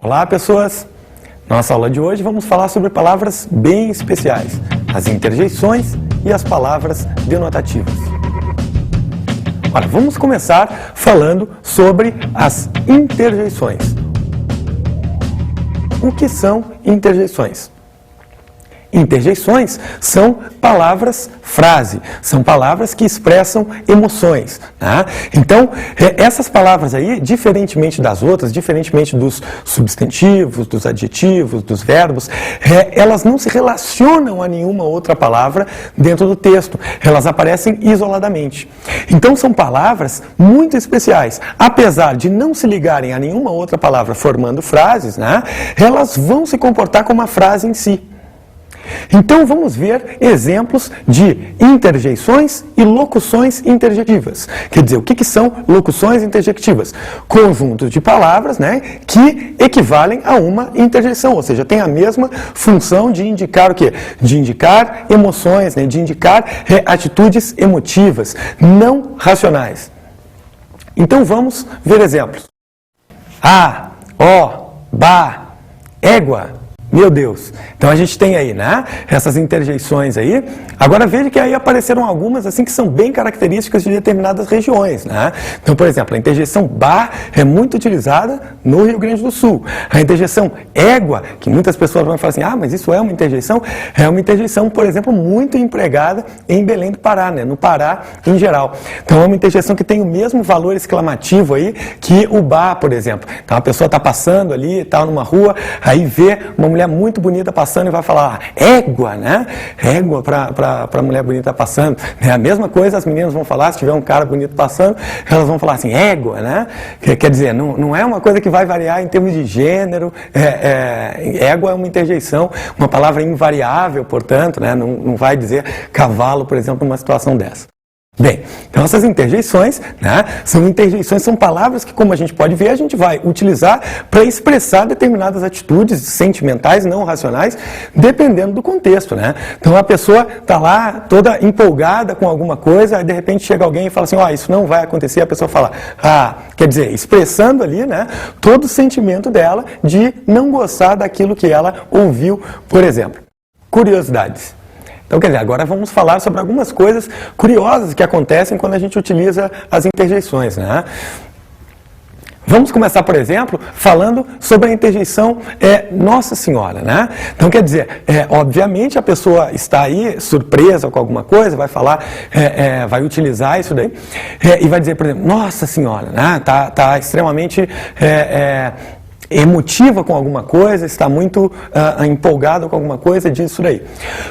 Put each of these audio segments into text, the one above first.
Olá, pessoas! Nossa aula de hoje vamos falar sobre palavras bem especiais, as interjeições e as palavras denotativas. Ora, vamos começar falando sobre as interjeições. O que são interjeições? Interjeições são palavras-frase, são palavras que expressam emoções. Tá? Então, essas palavras aí, diferentemente das outras, diferentemente dos substantivos, dos adjetivos, dos verbos, elas não se relacionam a nenhuma outra palavra dentro do texto, elas aparecem isoladamente. Então, são palavras muito especiais. Apesar de não se ligarem a nenhuma outra palavra formando frases, né, elas vão se comportar como a frase em si. Então vamos ver exemplos de interjeições e locuções interjectivas. Quer dizer, o que são locuções interjectivas? Conjuntos de palavras, né, que equivalem a uma interjeição, ou seja, tem a mesma função de indicar o quê? De indicar emoções, né, de indicar atitudes emotivas, não racionais. Então vamos ver exemplos. A, ó, ba, égua. Meu Deus! Então a gente tem aí, né, essas interjeições aí. Agora veja que aí apareceram algumas assim que são bem características de determinadas regiões, né? Então, por exemplo, a interjeição ba é muito utilizada no Rio Grande do Sul. A interjeição égua, que muitas pessoas vão falar assim, ah, mas isso é uma interjeição, por exemplo, muito empregada em Belém do Pará, né, no Pará em geral. Então é uma interjeição que tem o mesmo valor exclamativo aí que o ba, por exemplo. Então a pessoa está passando ali, está numa rua, aí vê uma mulher muito bonita passando e vai falar égua, né? Égua para mulher bonita passando. É a mesma coisa as meninas vão falar, se tiver um cara bonito passando, elas vão falar assim, égua, né? Quer dizer, não é uma coisa que vai variar em termos de gênero. Égua é uma interjeição, uma palavra invariável, portanto, né? Não vai dizer cavalo, por exemplo, numa situação dessa. Bem, então essas interjeições, né, são palavras que, como a gente pode ver, a gente vai utilizar para expressar determinadas atitudes sentimentais, não racionais, dependendo do contexto, né? Então a pessoa está lá toda empolgada com alguma coisa, aí de repente chega alguém e fala assim, ó, isso não vai acontecer, a pessoa fala, quer dizer, expressando ali, né, todo o sentimento dela de não gostar daquilo que ela ouviu, por exemplo. Curiosidades. Então, quer dizer, agora vamos falar sobre algumas coisas curiosas que acontecem quando a gente utiliza as interjeições, né? Vamos começar, por exemplo, falando sobre a interjeição Nossa Senhora, né? Então, quer dizer, obviamente a pessoa está aí surpresa com alguma coisa, vai falar, vai utilizar isso daí, e vai dizer, por exemplo, Nossa Senhora, né? Tá extremamente emotiva com alguma coisa, está muito empolgada com alguma coisa, disso daí.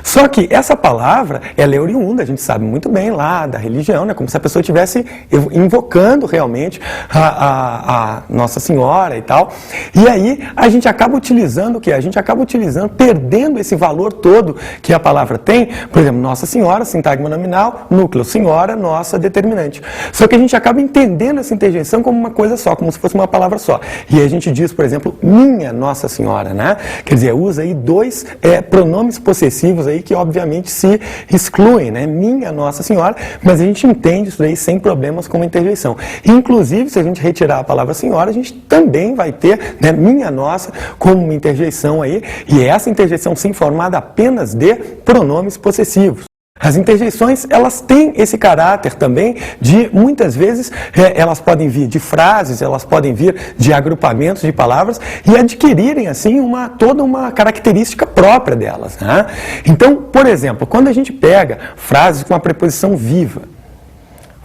Só que essa palavra, ela é oriunda, a gente sabe muito bem lá da religião, né? Como se a pessoa estivesse invocando realmente a Nossa Senhora e tal. E aí a gente acaba utilizando o quê? A gente acaba utilizando, perdendo esse valor todo que a palavra tem. Por exemplo, Nossa Senhora, sintagma nominal, núcleo, Senhora, Nossa, determinante. Só que a gente acaba entendendo essa interjeição como uma coisa só, como se fosse uma palavra só. E aí a gente diz, por exemplo, minha Nossa Senhora, né? Quer dizer, usa aí dois pronomes possessivos aí que obviamente se excluem, né? Minha Nossa Senhora, mas a gente entende isso daí sem problemas como interjeição. Inclusive, se a gente retirar a palavra Senhora, a gente também vai ter, né, minha Nossa como uma interjeição aí, e essa interjeição sim formada apenas de pronomes possessivos. As interjeições, elas têm esse caráter também de, muitas vezes, elas podem vir de frases, elas podem vir de agrupamentos de palavras e adquirirem, assim, toda uma característica própria delas, né? Então, por exemplo, quando a gente pega frases com a preposição viva,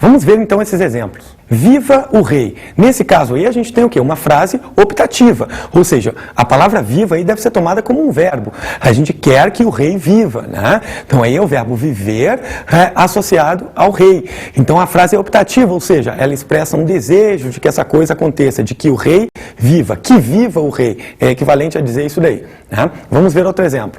vamos ver então esses exemplos. Viva o rei. Nesse caso aí a gente tem o quê? Uma frase optativa, ou seja, a palavra viva aí deve ser tomada como um verbo. A gente quer que o rei viva, né? Então aí é o verbo viver associado ao rei. Então a frase é optativa, ou seja, ela expressa um desejo de que essa coisa aconteça, de que o rei viva, que viva o rei. É equivalente a dizer isso daí, né? Vamos ver outro exemplo.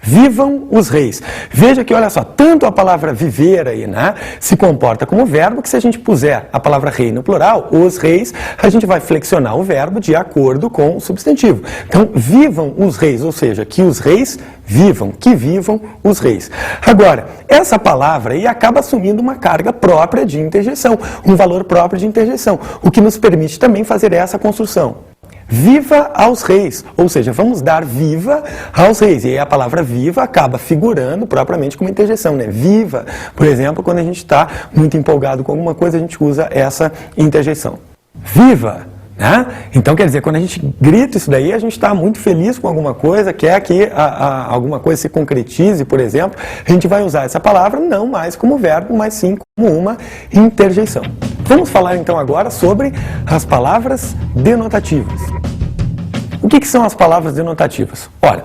Vivam os reis. Veja que, olha só, tanto a palavra viver aí, né, se comporta como verbo, que se a gente puser a palavra rei no plural, os reis, a gente vai flexionar o verbo de acordo com o substantivo. Então, vivam os reis, ou seja, que os reis vivam, que vivam os reis. Agora, essa palavra aí acaba assumindo uma carga própria de interjeição, um valor próprio de interjeição, o que nos permite também fazer essa construção. viva aos reis, ou seja, vamos dar viva aos reis. E aí a palavra viva acaba figurando propriamente como interjeição, né? Viva, por exemplo, quando a gente está muito empolgado com alguma coisa, a gente usa essa interjeição. Viva! Né? Então, quer dizer, quando a gente grita isso daí, a gente está muito feliz com alguma coisa, quer que alguma coisa se concretize, por exemplo, a gente vai usar essa palavra não mais como verbo, mas sim como uma interjeição. Vamos falar então agora sobre as palavras denotativas. O que são as palavras denotativas? Olha,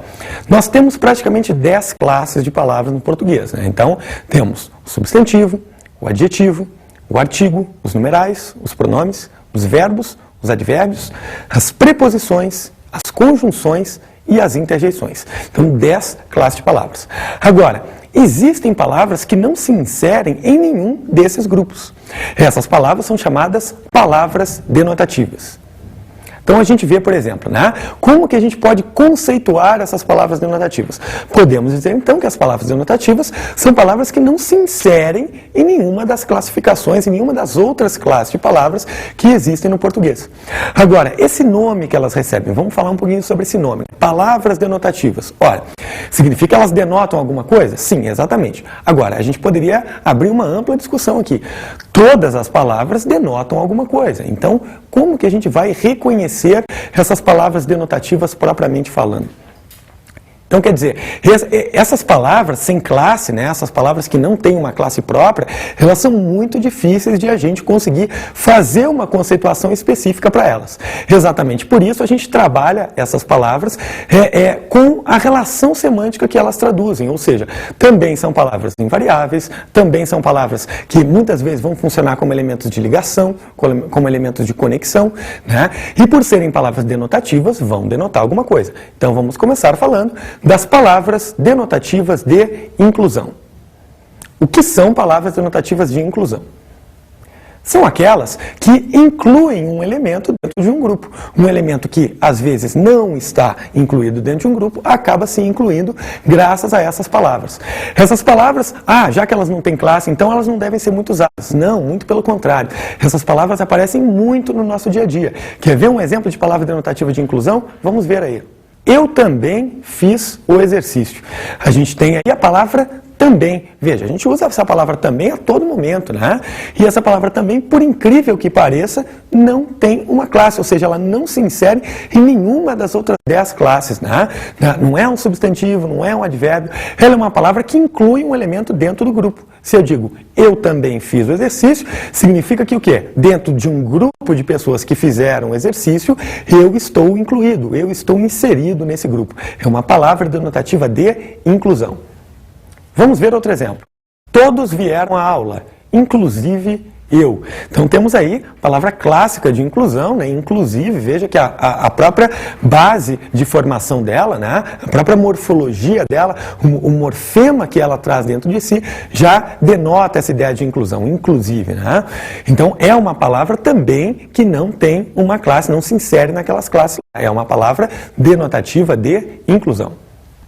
nós temos praticamente 10 classes de palavras no português, né? Então, temos o substantivo, o adjetivo, o artigo, os numerais, os pronomes, os verbos, os advérbios, as preposições, as conjunções e as interjeições. Então, 10 classes de palavras. Agora, existem palavras que não se inserem em nenhum desses grupos. Essas palavras são chamadas palavras denotativas. Então a gente vê, por exemplo, né, como que a gente pode conceituar essas palavras denotativas. Podemos dizer então que as palavras denotativas são palavras que não se inserem em nenhuma das classificações, em nenhuma das outras classes de palavras que existem no português. Agora, esse nome que elas recebem, vamos falar um pouquinho sobre esse nome. Palavras denotativas. Olha, significa que elas denotam alguma coisa? Sim, exatamente. Agora, a gente poderia abrir uma ampla discussão aqui. Todas as palavras denotam alguma coisa. Então, como que a gente vai reconhecer essas palavras denotativas propriamente falando? Então, quer dizer, essas palavras sem classe, né, essas palavras que não têm uma classe própria, elas são muito difíceis de a gente conseguir fazer uma conceituação específica para elas. Exatamente por isso a gente trabalha essas palavras com a relação semântica que elas traduzem, ou seja, também são palavras invariáveis, também são palavras que muitas vezes vão funcionar como elementos de ligação, como elementos de conexão, né, e por serem palavras denotativas, vão denotar alguma coisa. Então, vamos começar falando das palavras denotativas de inclusão. O que são palavras denotativas de inclusão? São aquelas que incluem um elemento dentro de um grupo. Um elemento que, às vezes, não está incluído dentro de um grupo, acaba se incluindo graças a essas palavras. Essas palavras, já que elas não têm classe, então elas não devem ser muito usadas. Não, muito pelo contrário. Essas palavras aparecem muito no nosso dia a dia. Quer ver um exemplo de palavra denotativa de inclusão? Vamos ver aí. Eu também fiz o exercício. A gente tem aí a palavra também. Veja, a gente usa essa palavra também a todo momento, né? E essa palavra também, por incrível que pareça, não tem uma classe, ou seja, ela não se insere em nenhuma das outras 10 classes, né? Não é um substantivo, não é um advérbio, ela é uma palavra que inclui um elemento dentro do grupo. Se eu digo, eu também fiz o exercício, significa que o quê? Dentro de um grupo de pessoas que fizeram o exercício, eu estou incluído, eu estou inserido nesse grupo. É uma palavra denotativa de inclusão. Vamos ver outro exemplo. Todos vieram à aula, inclusive eu. Então temos aí a palavra clássica de inclusão, né? Inclusive, veja que a própria base de formação dela, né? A própria morfologia dela, o morfema que ela traz dentro de si, já denota essa ideia de inclusão, inclusive, né? Então é uma palavra também que não tem uma classe, não se insere naquelas classes. É uma palavra denotativa de inclusão.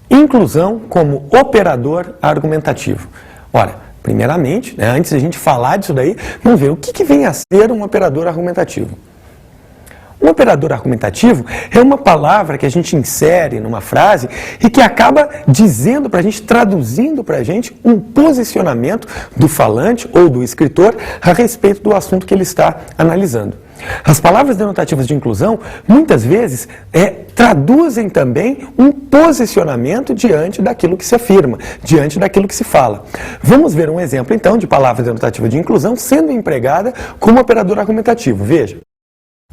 Inclusão como operador argumentativo. Ora, primeiramente, né, antes de a gente falar disso daí, vamos ver o que vem a ser um operador argumentativo. Um operador argumentativo é uma palavra que a gente insere numa frase e que acaba dizendo para a gente, traduzindo para a gente um posicionamento do falante ou do escritor a respeito do assunto que ele está analisando. As palavras denotativas de inclusão, muitas vezes, traduzem também um posicionamento diante daquilo que se afirma, diante daquilo que se fala. Vamos ver um exemplo, então, de palavra denotativa de inclusão sendo empregada como operador argumentativo. Veja.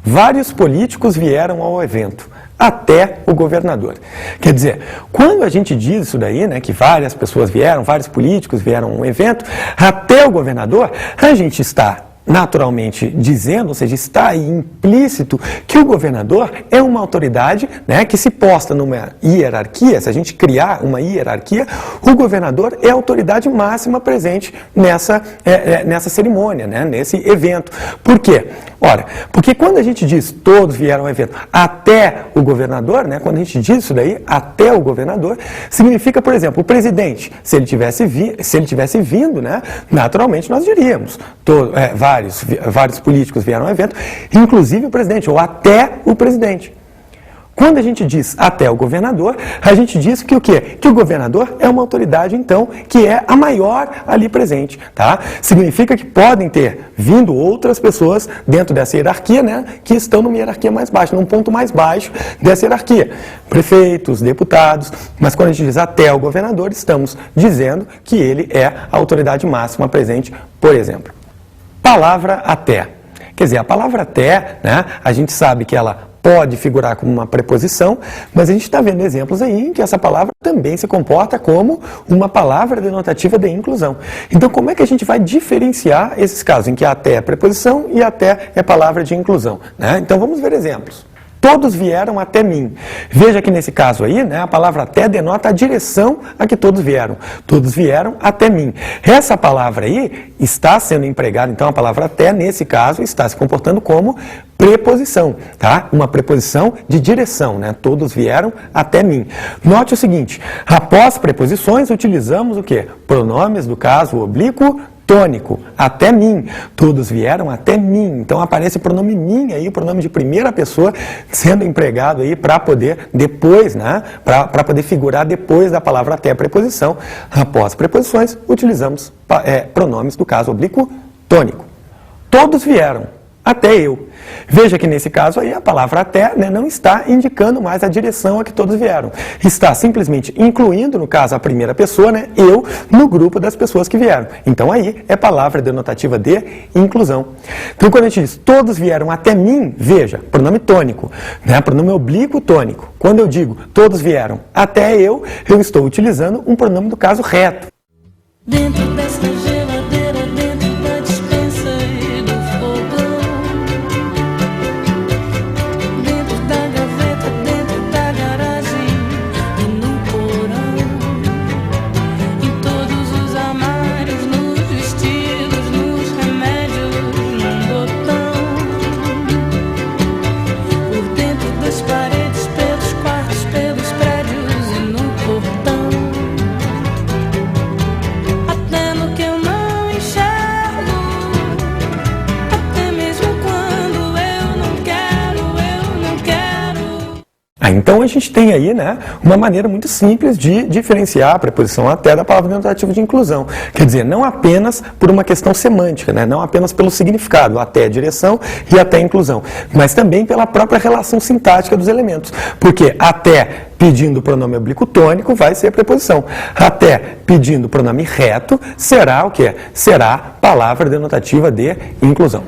Vários políticos vieram ao evento, até o governador. Quer dizer, quando a gente diz isso daí, né, que várias pessoas vieram, vários políticos vieram a um evento, até o governador, a gente está naturalmente dizendo, ou seja, está aí implícito que o governador é uma autoridade, né, que se posta numa hierarquia. Se a gente criar uma hierarquia, o governador é a autoridade máxima presente nessa cerimônia, né, nesse evento. Por quê? Ora, porque quando a gente diz todos vieram ao evento até o governador, né, quando a gente diz isso daí, até o governador, significa, por exemplo, o presidente, se ele tivesse vindo, né, naturalmente nós diríamos, vários políticos vieram ao evento, inclusive o presidente, ou até o presidente. Quando a gente diz até o governador, a gente diz que o quê? Que o governador é uma autoridade, então, que é a maior ali presente, tá? Significa que podem ter vindo outras pessoas dentro dessa hierarquia, né, que estão numa hierarquia mais baixa, num ponto mais baixo dessa hierarquia. Prefeitos, deputados, mas quando a gente diz até o governador, estamos dizendo que ele é a autoridade máxima presente, por exemplo. Palavra até. Quer dizer, a palavra até, né, a gente sabe que ela pode figurar como uma preposição, mas a gente está vendo exemplos aí em que essa palavra também se comporta como uma palavra denotativa de inclusão. Então, como é que a gente vai diferenciar esses casos em que até é preposição e até é palavra de inclusão, né? Então, vamos ver exemplos. Todos vieram até mim. Veja que nesse caso aí, né, a palavra até denota a direção a que todos vieram. Todos vieram até mim. Essa palavra aí está sendo empregada, então a palavra até, nesse caso, está se comportando como preposição, tá? Uma preposição de direção, né? Todos vieram até mim. Note o seguinte, após preposições utilizamos o quê? Pronomes do caso oblíquo tônico, até mim, todos vieram até mim, então aparece o pronome mim aí, o pronome de primeira pessoa sendo empregado aí para poder depois, né, para poder figurar depois da palavra até a preposição. Após preposições, utilizamos pronomes do caso oblíquo tônico. Todos vieram, até eu. Veja que nesse caso aí a palavra até, né, não está indicando mais a direção a que todos vieram. Está simplesmente incluindo, no caso, a primeira pessoa, né, eu, no grupo das pessoas que vieram. Então aí é palavra denotativa de inclusão. Então quando a gente diz todos vieram até mim, veja, pronome tônico, né, pronome oblíquo tônico. Quando eu digo todos vieram até eu estou utilizando um pronome do caso reto. Dentro dessa geladeira, dentro da despensa e do fogão, dentro da gaveta, dentro da garagem e no porão, em todos os armários, nos vestidos, nos remédios, num botão, por dentro das paredes, pelos quartos, pelos prédios e no portão. Então a gente tem aí, né, uma maneira muito simples de diferenciar a preposição até da palavra denotativa de inclusão. Quer dizer, não apenas por uma questão semântica, né, não apenas pelo significado, até direção e até inclusão, mas também pela própria relação sintática dos elementos. Porque até pedindo o pronome oblíquo tônico vai ser preposição. Até pedindo o pronome reto será o quê? Será palavra denotativa de inclusão.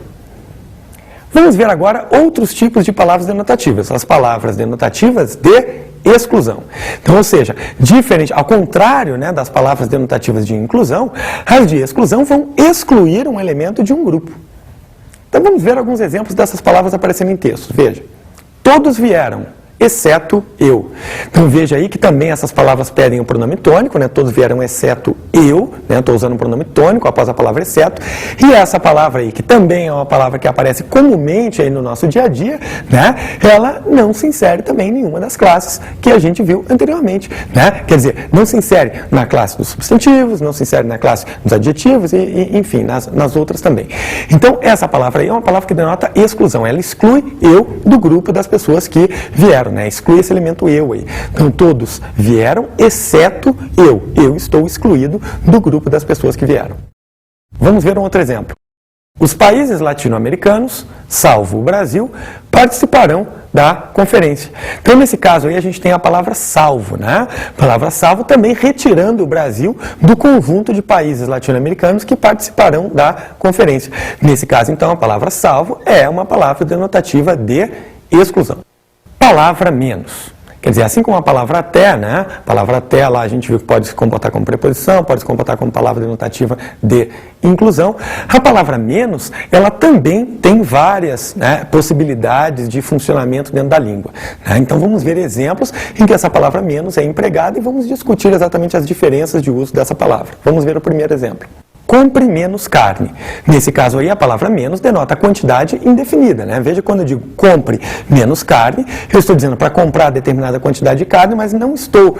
Vamos ver agora outros tipos de palavras denotativas, as palavras denotativas de exclusão. Então, ou seja, diferente, ao contrário, né, das palavras denotativas de inclusão, as de exclusão vão excluir um elemento de um grupo. Então vamos ver alguns exemplos dessas palavras aparecendo em textos. Veja, todos vieram, exceto eu. Então veja aí que também essas palavras pedem o pronome tônico, né? Todos vieram exceto eu, né? Estou usando o pronome tônico após a palavra exceto. E essa palavra aí, que também é uma palavra que aparece comumente aí no nosso dia a dia, né? Ela não se insere também em nenhuma das classes que a gente viu anteriormente, né? Quer dizer, não se insere na classe dos substantivos, não se insere na classe dos adjetivos e enfim, nas outras também. Então essa palavra aí é uma palavra que denota exclusão. Ela exclui eu do grupo das pessoas que vieram, né? Exclui esse elemento eu aí. Então todos vieram, exceto eu. Eu estou excluído do grupo das pessoas que vieram. Vamos ver um outro exemplo. Os países latino-americanos, salvo o Brasil, participarão da conferência. Então, nesse caso aí, a gente tem a palavra salvo, né? A palavra salvo também retirando o Brasil do conjunto de países latino-americanos que participarão da conferência. Nesse caso, então, a palavra salvo é uma palavra denotativa de exclusão. Palavra menos. Quer dizer, assim como a palavra até, né? A palavra até lá a gente viu que pode se comportar como preposição, pode se comportar como palavra denotativa de inclusão. A palavra menos, ela também tem várias, né, possibilidades de funcionamento dentro da língua, né? Então vamos ver exemplos em que essa palavra menos é empregada e vamos discutir exatamente as diferenças de uso dessa palavra. Vamos ver o primeiro exemplo. compre menos carne. Nesse caso aí, a palavra menos denota a quantidade indefinida, né? Veja, quando eu digo compre menos carne, eu estou dizendo para comprar determinada quantidade de carne, mas não estou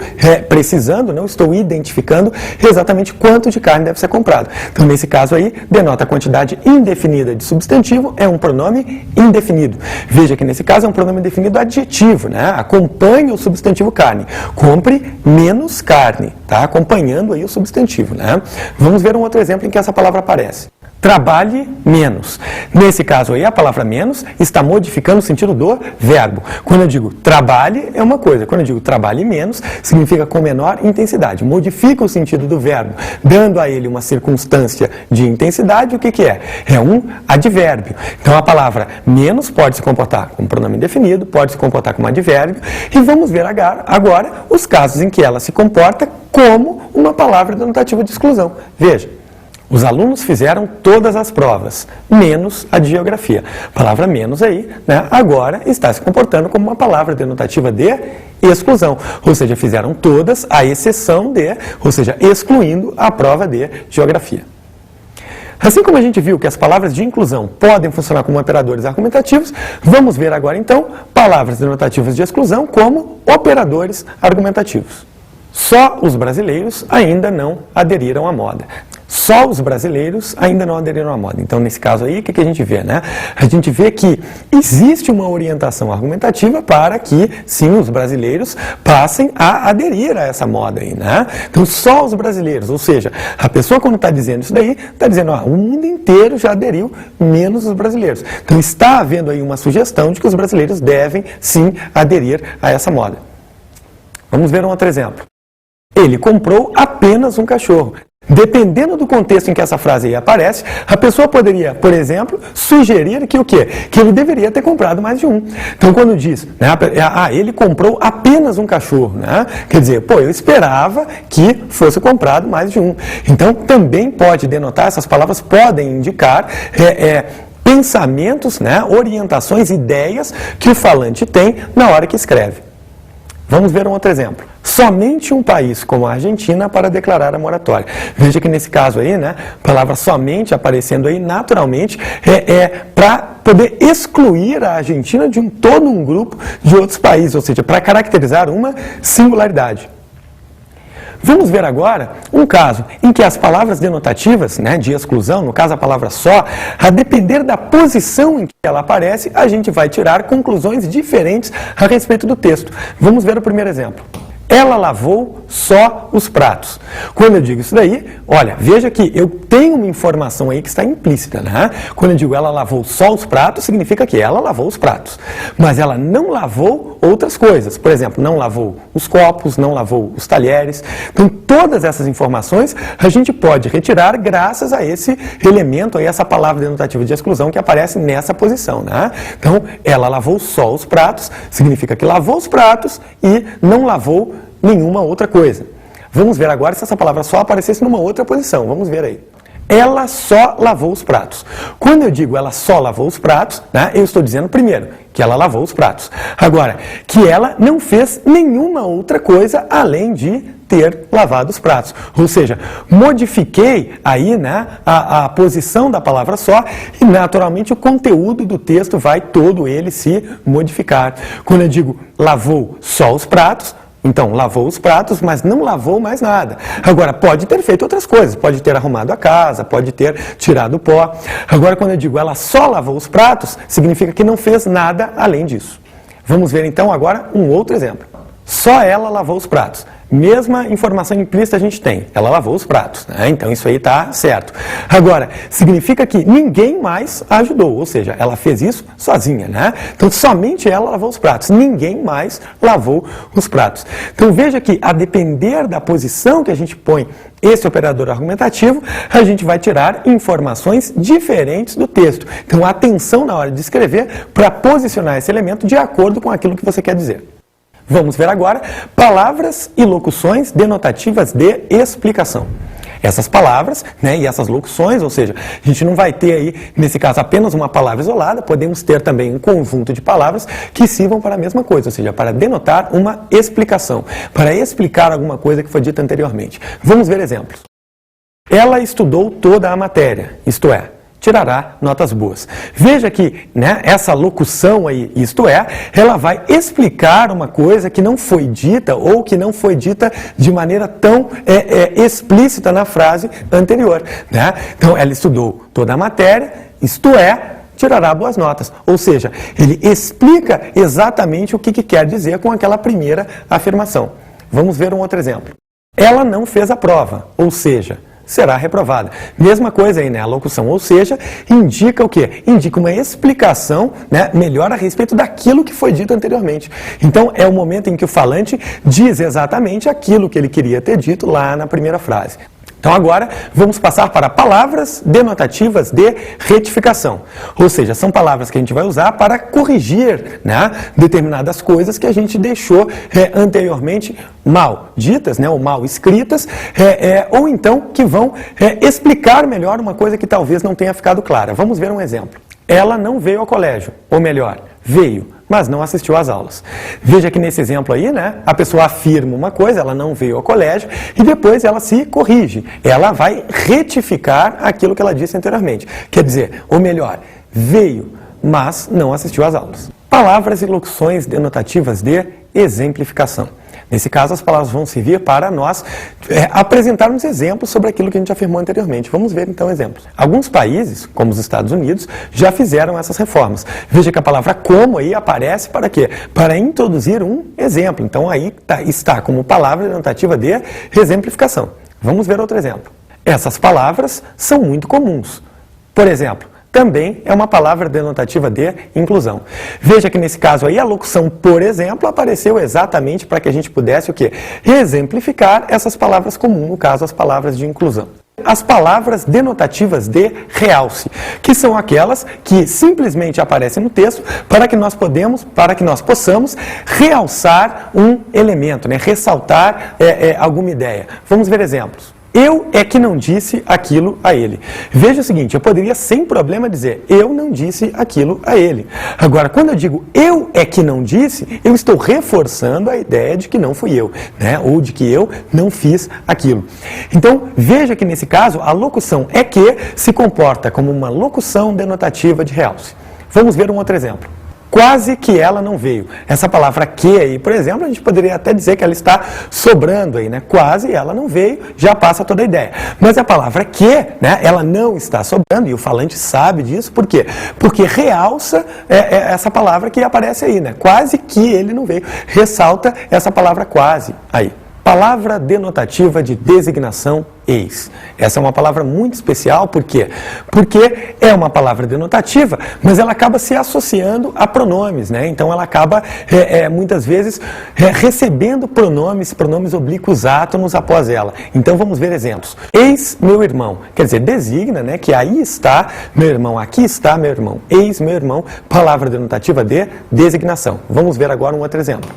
precisando, não estou identificando exatamente quanto de carne deve ser comprado. Então, nesse caso aí, denota a quantidade indefinida de substantivo, é um pronome indefinido. Veja que nesse caso é um pronome indefinido adjetivo, né? Acompanha o substantivo carne. Compre menos carne, tá? Acompanhando aí o substantivo, né? Vamos ver um outro exemplo em que essa palavra aparece. Trabalhe menos. Nesse caso aí, a palavra menos está modificando o sentido do verbo. Quando eu digo trabalhe, é uma coisa. Quando eu digo trabalhe menos, significa com menor intensidade. Modifica o sentido do verbo, dando a ele uma circunstância de intensidade. O que que é? É um advérbio. Então, a palavra menos pode se comportar como pronome indefinido, pode se comportar como advérbio. E vamos ver agora os casos em que ela se comporta como uma palavra denotativa de exclusão. Veja. Os alunos fizeram todas as provas, menos a de geografia. A palavra menos aí, né, agora está se comportando como uma palavra denotativa de exclusão. Ou seja, fizeram todas, à exceção de, ou seja, excluindo a prova de geografia. Assim como a gente viu que as palavras de inclusão podem funcionar como operadores argumentativos, vamos ver agora então palavras denotativas de exclusão como operadores argumentativos. Só os brasileiros ainda não aderiram à moda. Só os brasileiros ainda não aderiram à moda. Então, nesse caso aí, o que a gente vê, né? A gente vê que existe uma orientação argumentativa para que, sim, os brasileiros passem a aderir a essa moda aí, né? Então, só os brasileiros, ou seja, a pessoa quando está dizendo isso daí, está dizendo, ó, o mundo inteiro já aderiu, menos os brasileiros. Então, está havendo aí uma sugestão de que os brasileiros devem, sim, aderir a essa moda. Vamos ver um outro exemplo. Ele comprou apenas um cachorro. Dependendo do contexto em que essa frase aí aparece, a pessoa poderia, por exemplo, sugerir que o quê? Que ele deveria ter comprado mais de um. Então, quando diz, né, ele comprou apenas um cachorro, né? Quer dizer, pô, eu esperava que fosse comprado mais de um. Então, também pode denotar, essas palavras podem indicar pensamentos, né, orientações, ideias que o falante tem na hora que escreve. Vamos ver um outro exemplo. Somente um país como a Argentina para declarar a moratória. Veja que nesse caso aí, né, a palavra somente aparecendo aí naturalmente para poder excluir a Argentina de todo um grupo de outros países, ou seja, para caracterizar uma singularidade. Vamos ver agora um caso em que as palavras denotativas, né, de exclusão, no caso a palavra só, a depender da posição em que ela aparece, a gente vai tirar conclusões diferentes a respeito do texto. Vamos ver o primeiro exemplo. Ela lavou só os pratos. Quando eu digo isso daí, olha, veja que eu tenho uma informação aí que está implícita, né? Quando eu digo ela lavou só os pratos, significa que ela lavou os pratos. Mas ela não lavou outras coisas. Por exemplo, não lavou os copos, não lavou os talheres. Então, todas essas informações a gente pode retirar graças a esse elemento aí, essa palavra denotativa de exclusão que aparece nessa posição, né? Então, ela lavou só os pratos, significa que lavou os pratos e não lavou nenhuma outra coisa. Vamos ver agora se essa palavra só aparecesse numa outra posição. Vamos ver aí. Ela só lavou os pratos. Quando eu digo ela só lavou os pratos, né, eu estou dizendo primeiro que ela lavou os pratos. Agora, que ela não fez nenhuma outra coisa além de ter lavado os pratos. Ou seja, modifiquei aí, né, a posição da palavra só e naturalmente o conteúdo do texto vai todo ele se modificar. Quando eu digo lavou só os pratos, então, lavou os pratos, mas não lavou mais nada. Agora, pode ter feito outras coisas, pode ter arrumado a casa, pode ter tirado o pó. Agora, quando eu digo ela só lavou os pratos, significa que não fez nada além disso. Vamos ver então agora um outro exemplo. Só ela lavou os pratos. Mesma informação implícita a gente tem, ela lavou os pratos, né? Então isso aí está certo. Agora, significa que ninguém mais a ajudou, ou seja, ela fez isso sozinha, né? Então somente ela lavou os pratos, ninguém mais lavou os pratos. Então veja que a depender da posição que a gente põe esse operador argumentativo, a gente vai tirar informações diferentes do texto. Então atenção na hora de escrever para posicionar esse elemento de acordo com aquilo que você quer dizer. Vamos ver agora palavras e locuções denotativas de explicação. Essas palavras, né, e essas locuções, ou seja, a gente não vai ter aí, nesse caso, apenas uma palavra isolada, podemos ter também um conjunto de palavras que sirvam para a mesma coisa, ou seja, para denotar uma explicação, para explicar alguma coisa que foi dita anteriormente. Vamos ver exemplos. Ela estudou toda a matéria, isto é, tirará notas boas. Veja que, né, essa locução aí, isto é, ela vai explicar uma coisa que não foi dita ou que não foi dita de maneira tão explícita na frase anterior, né? Então, ela estudou toda a matéria, isto é, tirará boas notas. Ou seja, ele explica exatamente o que quer dizer com aquela primeira afirmação. Vamos ver um outro exemplo. Ela não fez a prova, ou seja, será reprovada. Mesma coisa aí, né? A locução, ou seja, indica o quê? Indica uma explicação, né, melhor a respeito daquilo que foi dito anteriormente. Então, é o momento em que o falante diz exatamente aquilo que ele queria ter dito lá na primeira frase. Então agora vamos passar para palavras denotativas de retificação. Ou seja, são palavras que a gente vai usar para corrigir, né, determinadas coisas que a gente deixou anteriormente mal ditas, né, ou mal escritas, ou então que vão explicar melhor uma coisa que talvez não tenha ficado clara. Vamos ver um exemplo. Ela não veio ao colégio, ou melhor, veio, mas não assistiu às aulas. Veja que nesse exemplo aí, né, a pessoa afirma uma coisa, ela não veio ao colégio, e depois ela se corrige. Ela vai retificar aquilo que ela disse anteriormente. Quer dizer, ou melhor, veio, mas não assistiu às aulas. Palavras e locuções denotativas de exemplificação. Nesse caso, as palavras vão servir para nós apresentarmos exemplos sobre aquilo que a gente afirmou anteriormente. Vamos ver, então, exemplos. Alguns países, como os Estados Unidos, já fizeram essas reformas. Veja que a palavra como aí aparece para quê? Para introduzir um exemplo. Então, aí está como palavra denotativa de exemplificação. Vamos ver outro exemplo. Essas palavras são muito comuns. Por exemplo, também é uma palavra denotativa de inclusão. Veja que nesse caso aí a locução, por exemplo, apareceu exatamente para que a gente pudesse o quê? Exemplificar essas palavras comuns, no caso as palavras de inclusão. As palavras denotativas de realce, que são aquelas que simplesmente aparecem no texto para que nós possamos realçar um elemento, né? Ressaltar alguma ideia. Vamos ver exemplos. Eu é que não disse aquilo a ele. Veja o seguinte, eu poderia sem problema dizer, eu não disse aquilo a ele. Agora, quando eu digo eu é que não disse, eu estou reforçando a ideia de que não fui eu, né? Ou de que eu não fiz aquilo. Então, veja que nesse caso, a locução é que se comporta como uma locução denotativa de realce. Vamos ver um outro exemplo. Quase que ela não veio. Essa palavra que aí, por exemplo, a gente poderia até dizer que ela está sobrando aí, né? Quase ela não veio, já passa toda a ideia. Mas a palavra que, né, ela não está sobrando, e o falante sabe disso, por quê? Porque realça essa palavra que aparece aí, né? Quase que ele não veio. Ressalta essa palavra quase aí. Palavra denotativa de designação eis. Essa é uma palavra muito especial, por quê? Porque é uma palavra denotativa, mas ela acaba se associando a pronomes, né? Então ela acaba, muitas vezes, recebendo pronomes oblíquos átonos após ela. Então vamos ver exemplos. Eis meu irmão, quer dizer, designa, né, que aí está meu irmão, aqui está meu irmão. Eis meu irmão, palavra denotativa de designação. Vamos ver agora um outro exemplo.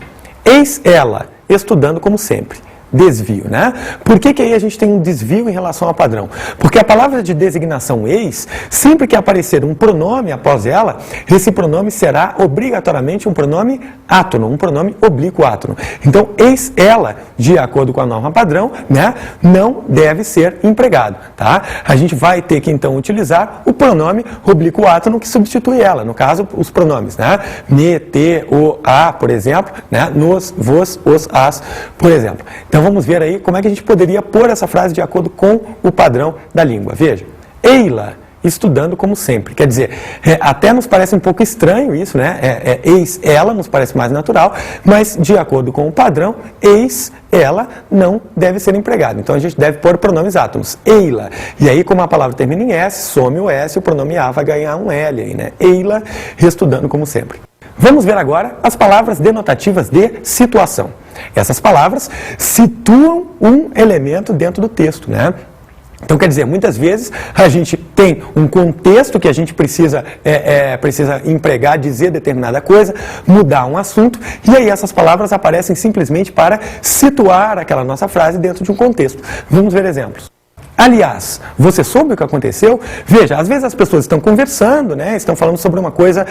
Eis ela, estudando como sempre. Desvio, né? Por que aí a gente tem um desvio em relação ao padrão? Porque a palavra de designação eis, sempre que aparecer um pronome após ela, esse pronome será obrigatoriamente um pronome átono, um pronome oblíquo átono. Então, eis ela, de acordo com a norma padrão, né, não deve ser empregado, tá? A gente vai ter que, então, utilizar o pronome oblíquo átono que substitui ela, no caso, os pronomes, né? Me, te, o, a, por exemplo, né? Nos, vos, os, as, por exemplo. Então, vamos ver aí como é que a gente poderia pôr essa frase de acordo com o padrão da língua. Veja, eila, estudando como sempre. Quer dizer, até nos parece um pouco estranho isso, né? Eis ela nos parece mais natural, mas de acordo com o padrão, eis ela não deve ser empregado. Então a gente deve pôr pronomes átomos. Eila. E aí, como a palavra termina em S, some o S, o pronome a vai ganhar um L aí, né? Eila, estudando como sempre. Vamos ver agora as palavras denotativas de situação. Essas palavras situam um elemento dentro do texto, né? Então, quer dizer, muitas vezes a gente tem um contexto que a gente precisa empregar, dizer determinada coisa, mudar um assunto, e aí essas palavras aparecem simplesmente para situar aquela nossa frase dentro de um contexto. Vamos ver exemplos. Aliás, você soube o que aconteceu? Veja, às vezes as pessoas estão conversando, né? Estão falando sobre uma coisa,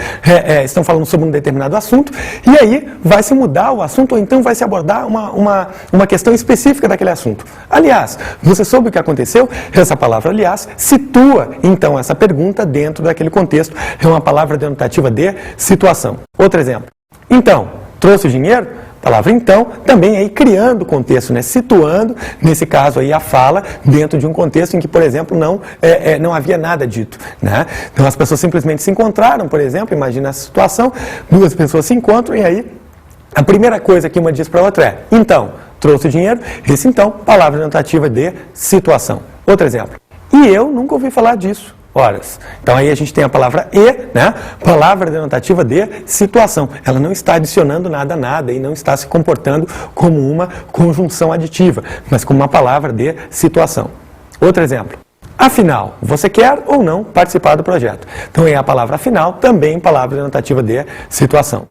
estão falando sobre um determinado assunto, e aí vai se mudar o assunto, ou então vai se abordar uma questão específica daquele assunto. Aliás, você soube o que aconteceu? Essa palavra, aliás, situa, então, essa pergunta dentro daquele contexto. É uma palavra denotativa de situação. Outro exemplo. Então, trouxe o dinheiro? Palavra então, também aí criando contexto, né? Situando, nesse caso aí, a fala dentro de um contexto em que, por exemplo, não havia nada dito, né? Então as pessoas simplesmente se encontraram, por exemplo, imagina essa situação, duas pessoas se encontram e aí a primeira coisa que uma diz para a outra é, então, trouxe o dinheiro? Esse então, palavra denotativa de situação. Outro exemplo. E eu nunca ouvi falar disso. Horas. Então aí a gente tem a palavra e, né? Palavra denotativa de situação. Ela não está adicionando nada a nada e não está se comportando como uma conjunção aditiva, mas como uma palavra de situação. Outro exemplo. Afinal, você quer ou não participar do projeto? Então é a palavra afinal, também palavra denotativa de situação.